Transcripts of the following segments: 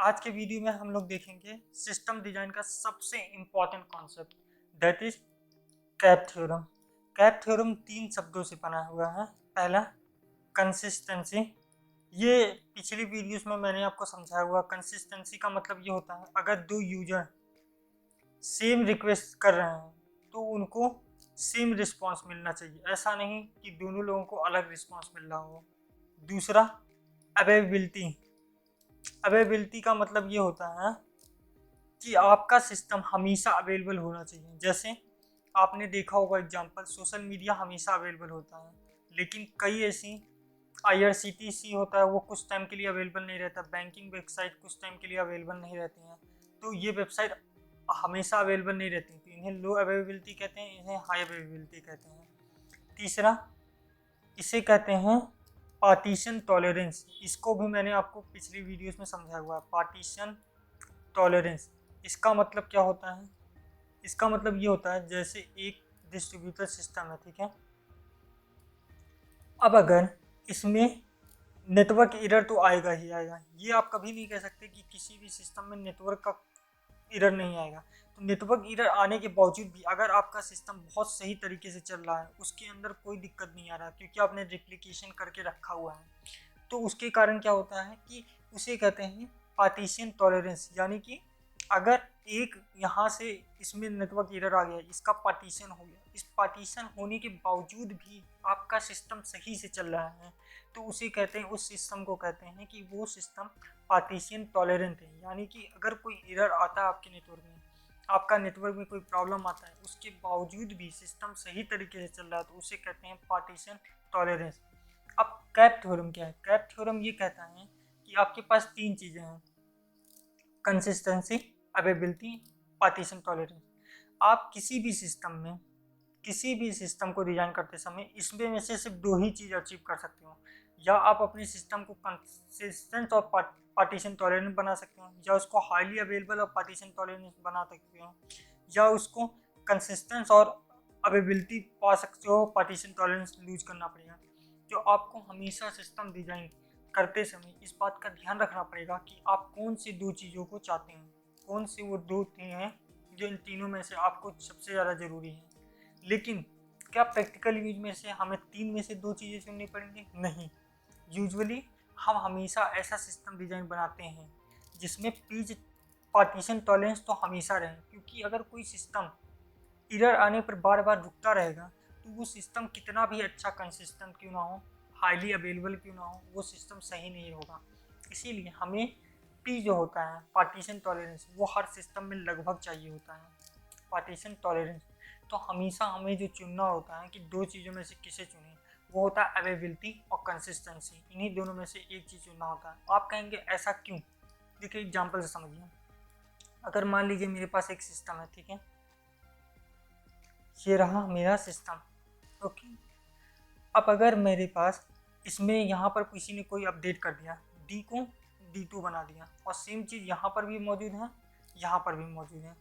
आज के वीडियो में हम लोग देखेंगे सिस्टम डिजाइन का सबसे important concept that is cap theorem. Cap theorem तीन शब्दों से बना हुआ है। पहला कंसिस्टेंसी, ये पिछली वीडियोस में मैंने आपको समझाया हुआ। कंसिस्टेंसी का मतलब ये होता है अगर दो यूजर सेम रिक्वेस्ट कर रहे हैं तो उनको सेम रिस्पॉन्स मिलना चाहिए, ऐसा नहीं कि दोनों लोगों को अलग रिस्पॉन्स मिल रहा हो। दूसरा अवेलेबिलिटी, अवेलेबिलिटी का मतलब ये होता है कि आपका सिस्टम हमेशा अवेलेबल होना चाहिए। जैसे आपने देखा होगा एग्जांपल, सोशल मीडिया हमेशा अवेलेबल होता है, लेकिन कई ऐसी IRCTC होता है वो कुछ टाइम के लिए अवेलेबल नहीं रहता, बैंकिंग वेबसाइट कुछ टाइम के लिए अवेलेबल नहीं रहती हैं। तो ये वेबसाइट हमेशा अवेलेबल नहीं रहती, तो इन्हें लो अवेलेबिलिटी कहते हैं, इन्हें हाई अवेलेबिलिटी कहते हैं। तीसरा इसे कहते हैं पार्टीशन टॉलरेंस। इसको भी मैंने आपको पिछली वीडियोस में समझाया हुआ है। पार्टीशन टॉलरेंस, इसका मतलब क्या होता है? इसका मतलब ये होता है जैसे एक डिस्ट्रीब्यूटर सिस्टम है, ठीक है। अब अगर इसमें नेटवर्क एरर तो आएगा ही आएगा, ये आप कभी नहीं कह सकते कि किसी भी सिस्टम में नेटवर्क का एरर नहीं आएगा। तो नेटवर्क एरर आने के बावजूद भी अगर आपका सिस्टम बहुत सही तरीके से चल रहा है, उसके अंदर कोई दिक्कत नहीं आ रहा क्योंकि आपने रिप्लिकेशन करके रखा हुआ है, तो उसके कारण क्या होता है कि उसे कहते हैं पार्टीशन टॉलरेंस। यानी कि अगर एक यहाँ से इसमें नेटवर्क एरर आ गया, इसका पार्टीशन हो गया, इस पार्टीशन होने के बावजूद भी आपका सिस्टम सही से चल रहा है, तो उसे कहते हैं, उस सिस्टम को कहते हैं कि वो सिस्टम पार्टीशन टॉलरेंट है। यानी कि अगर कोई एरर आता है आपके नेटवर्क में, आपका नेटवर्क में कोई प्रॉब्लम आता है, उसके बावजूद भी सिस्टम सही तरीके से चल रहा है, तो उसे कहते हैं पार्टीशन टॉलरेंस। अब कैप थ्योरम क्या है? कैप थ्योरम ये कहता है कि आपके पास तीन चीज़ें हैं, कंसिस्टेंसी, अवेलेबिलिटी, पार्टीशन टॉलरेंस। आप किसी भी सिस्टम में, किसी भी सिस्टम को डिजाइन करते समय इसमें में से सिर्फ दो ही चीज़ अचीव कर सकते हो। या आप अपने सिस्टम को कंसिस्टेंट और पार्टीशन टॉलरेंट बना सकते हो, या उसको हाईली अवेलेबल और पार्टीशन टॉलरेंट बना सकते हो, या उसको कंसिस्टेंस और अवेलेबिलिटी पा सकते हो, पार्टीशन टॉलरेंस लूज करना पड़ेगा। तो आपको हमेशा सिस्टम डिजाइन करते समय इस बात का ध्यान रखना पड़ेगा कि आप कौन सी दो चीज़ों को चाहते हैं, कौन सी वो दो चीज़ें हैं जो इन तीनों में से आपको सबसे ज़्यादा ज़रूरी है। लेकिन क्या प्रैक्टिकल यूज में से हमें तीन में से दो चीज़ें चुननी पड़ेंगी? नहीं। यूजुअली हम हमेशा ऐसा सिस्टम डिज़ाइन बनाते हैं जिसमें पेज पार्टीशन टॉलरेंस तो हमेशा रहे, क्योंकि अगर कोई सिस्टम एरर आने पर बार बार रुकता रहेगा तो वो सिस्टम कितना भी अच्छा कंसिस्टेंट क्यों ना हो, हाईली अवेलेबल क्यों ना हो, वो सिस्टम सही नहीं होगा। इसीलिए हमें पी जो होता है पार्टीशन टॉलरेंस, वो हर सिस्टम में लगभग चाहिए होता है। पार्टीशन टॉलरेंस तो हमेशा हमें जो चुनना होता है कि दो चीज़ों में से किसे चुनें, वो होता है अवेलेबिलिटी और कंसिस्टेंसी। इन्हीं दोनों में से एक चीज़ चुनना होता है। आप कहेंगे ऐसा क्यों? देखिए एग्जाम्पल से समझिए। अगर मान लीजिए मेरे पास एक सिस्टम है, ठीक है, ये रहा मेरा सिस्टम, ओके। अब अगर मेरे पास इसमें यहाँ पर किसी ने कोई अपडेट कर दिया, डी को D2 बना दिया, और सेम चीज़ यहाँ पर भी मौजूद है, यहाँ पर भी मौजूद है।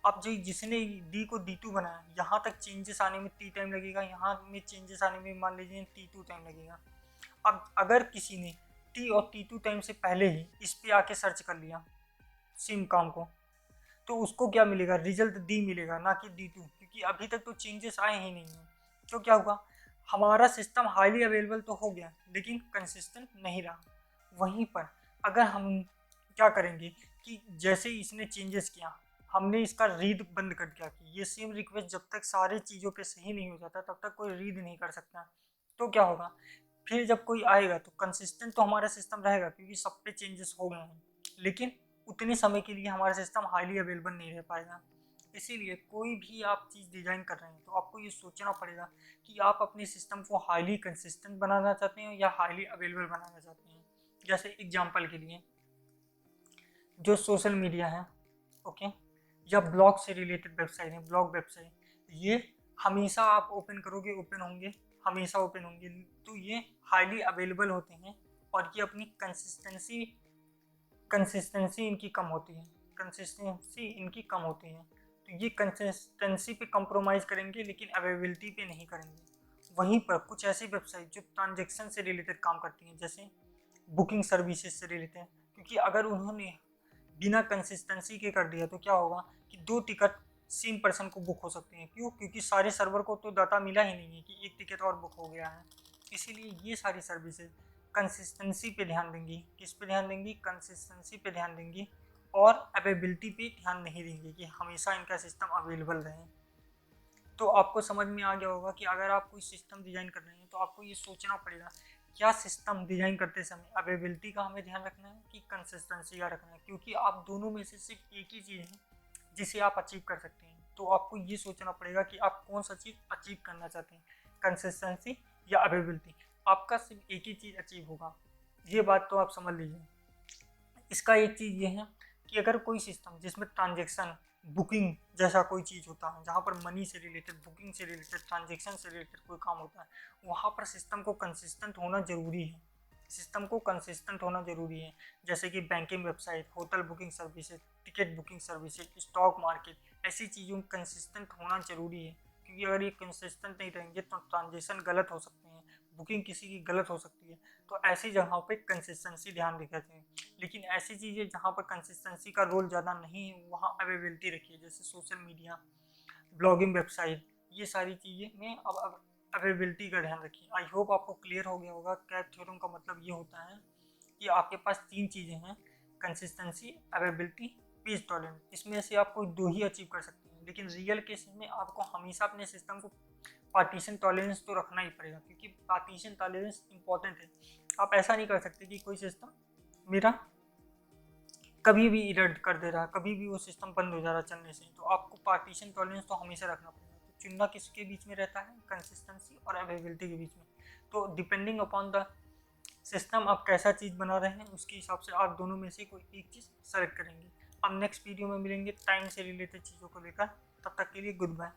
अब जो जिसने D को D2 बनाया, यहाँ तक चेंजेस आने में T टाइम लगेगा, यहाँ में चेंजेस आने में मान लीजिए T2 टाइम लगेगा। अब अगर किसी ने T और T2 टाइम से पहले ही इस पर आके सर्च कर लिया सेम काम को, तो उसको क्या मिलेगा? रिजल्ट D मिलेगा, ना कि D2, क्योंकि अभी तक तो चेंजेस आए ही नहीं हैं। तो क्या हुआ? हमारा सिस्टम हाईली अवेलेबल तो हो गया लेकिन कंसिस्टेंट नहीं रहा। वहीं पर अगर हम क्या करेंगे कि जैसे ही इसने चेंजेस किया, हमने इसका रीड बंद कर दिया कि ये सेम रिक्वेस्ट जब तक सारी चीज़ों पे सही नहीं हो जाता तब तक कोई रीड नहीं कर सकता। तो क्या होगा? फिर जब कोई आएगा तो कंसिस्टेंट तो हमारा सिस्टम रहेगा क्योंकि सब पे चेंजेस हो गए हैं, लेकिन उतने समय के लिए हमारा सिस्टम हाईली अवेलेबल नहीं रह पाएगा। इसीलिए कोई भी आप चीज़ डिज़ाइन कर रहे हैं तो आपको ये सोचना पड़ेगा कि आप अपने सिस्टम को हाईली कंसिस्टेंट बनाना चाहते हैं या हाईली अवेलेबल बनाना चाहते हैं। जैसे एग्जांपल के लिए जो सोशल मीडिया है, ओके, या ब्लॉग से रिलेटेड वेबसाइट है, ब्लॉग वेबसाइट, ये हमेशा आप ओपन करोगे ओपन होंगे, हमेशा ओपन होंगे, तो ये हाईली अवेलेबल होते हैं और ये अपनी कंसिस्टेंसी इनकी कम होती है, कंसिस्टेंसी इनकी कम होती है। तो ये कंसिस्टेंसी पे कंप्रोमाइज़ करेंगे लेकिन अवेलेबिलिटी पे नहीं करेंगे। वहीं पर कुछ ऐसी वेबसाइट जो ट्रांजेक्शन से रिलेटेड काम करती हैं, जैसे बुकिंग सर्विसेज से रिलेटेड, क्योंकि अगर उन्होंने बिना कंसिस्टेंसी के कर दिया तो क्या होगा कि 2 टिकट सेम पर्सन को बुक हो सकते हैं। क्यों? क्योंकि सारे सर्वर को तो डाटा मिला ही नहीं है कि एक टिकट और बुक हो गया है। इसीलिए ये सारी सर्विसेज कंसिस्टेंसी पे ध्यान देंगी। किस पे ध्यान देंगी? कंसिस्टेंसी पे ध्यान देंगी और अवेलेबिलिटी पे ध्यान नहीं देंगे कि हमेशा इनका सिस्टम अवेलेबल रहे। तो आपको समझ में आ गया होगा कि अगर आप कोई सिस्टम डिज़ाइन कर रहे हैं तो आपको ये सोचना पड़ेगा क्या सिस्टम डिज़ाइन करते समय अवेलेबिलिटी का हमें ध्यान रखना है कि कंसिस्टेंसी का रखना है, क्योंकि आप दोनों में से सिर्फ एक ही चीज़ है जिसे आप अचीव कर सकते हैं। तो आपको ये सोचना पड़ेगा कि आप कौन सा चीज़ अचीव करना चाहते हैं, कंसिस्टेंसी या अवेलेबिलिटी। आपका सिर्फ एक ही चीज़ अचीव होगा, ये बात तो आप समझ लीजिए। इसका एक चीज़ ये है कि अगर कोई सिस्टम जिसमें ट्रांजेक्शन बुकिंग जैसा कोई चीज़ होता है, जहाँ पर मनी से रिलेटेड, बुकिंग से रिलेटेड, ट्रांजेक्शन से रिलेटेड कोई काम होता है, वहाँ पर सिस्टम को कंसिस्टेंट होना ज़रूरी है। सिस्टम को कंसिस्टेंट होना ज़रूरी है। जैसे कि banking website, hotel booking services, ticket booking services, stock market, ऐसी चीज़ों में कंसिस्टेंट होना ज़रूरी है। क्योंकि अगर ये कंसिस्टेंट नहीं रहेंगे तो ट्रांजेक्शन गलत हो सकते हैं, बुकिंग किसी की गलत हो सकती है। तो ऐसी जगहों पे कंसिस्टेंसी ध्यान रखते हैं। लेकिन ऐसी चीज़ें जहाँ पर कंसिस्टेंसी का रोल ज़्यादा नहीं है वहाँ अवेलेबिलिटी रखिए, जैसे सोशल मीडिया, ब्लॉगिंग वेबसाइट, ये सारी चीज़ें में अब अवेलेबिलिटी का ध्यान रखिए। आई होप आपको क्लियर हो गया होगा। कैप थ्योरम का मतलब ये होता है कि आपके पास 3 चीज़ें हैं, कंसिस्टेंसी, अवेलेबिलिटी, पेज टॉलरेंस। इसमें से आपको 2 ही अचीव कर सकते हैं, लेकिन रियल केस में आपको हमेशा अपने सिस्टम को पार्टीशन टॉलरेंस तो रखना ही पड़ेगा, क्योंकि पार्टीशन टॉलरेंस इंपॉर्टेंट है। आप ऐसा नहीं कर सकते कि कोई सिस्टम मेरा कभी भी इरर कर दे रहा है, कभी भी वो सिस्टम बंद हो जा रहा है चलने से। तो आपको पार्टीशन टॉलरेंस तो हमेशा रखना पड़ेगा। तो चुनना किसके बीच में रहता है? कंसिस्टेंसी और अवेलेबिलिटी के बीच में। तो डिपेंडिंग अपॉन द सिस्टम आप कैसा चीज़ बना रहे हैं उसके हिसाब से आप दोनों में से कोई एक चीज़ सेलेक्ट करेंगे। अब नेक्स्ट वीडियो में मिलेंगे टाइम से रिलेटेड चीज़ों को लेकर। तब तक के लिए गुड बाय।